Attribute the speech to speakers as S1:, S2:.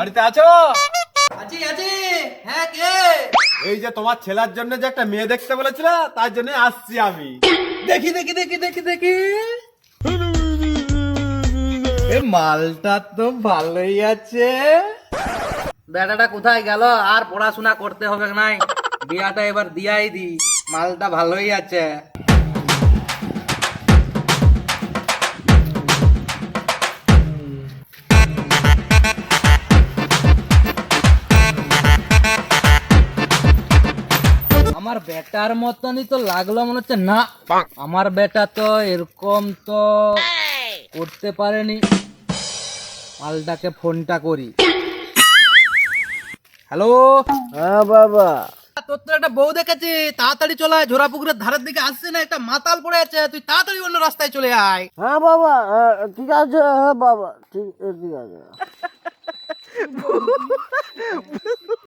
S1: বাড়িতে আছো?
S2: আছি আছি। হ্যাঁ, কে?
S1: এই যে তোমার ছেলের জন্য যে একটা মেয়ে দেখতে বলেছিল, তার জন্য আসছি আমি।
S2: দেখি দেখি দেখি দেখি দেখি। এ মালটা তো ভালোই আছে। বেটাটা কোথায় গেল? আর পড়াশোনা করতে হবে নাই, বিয়াটা এবার দিয়াই দি। মালটা ভালোই আছে। আমার বেটার মতনই তো লাগলো মনে হচ্ছে। না, আমার বেটা তো এরকম তো করতে পারেনি। মালটাকে ফোনটা করি। হ্যালো।
S3: হ্যাঁ বাবা।
S2: তোর তো একটা বউ দেখেছি, তাড়াতাড়ি চলে আয়। ঝোড়া পুকুরের ধারের দিকে আসছে না, একটা মাতাল পড়ে আছে। তুই তাড়াতাড়ি অন্য রাস্তায় চলে আয়।
S3: হ্যাঁ বাবা, ঠিক আছে। হ্যাঁ বাবা, ঠিক ঠিক আছে।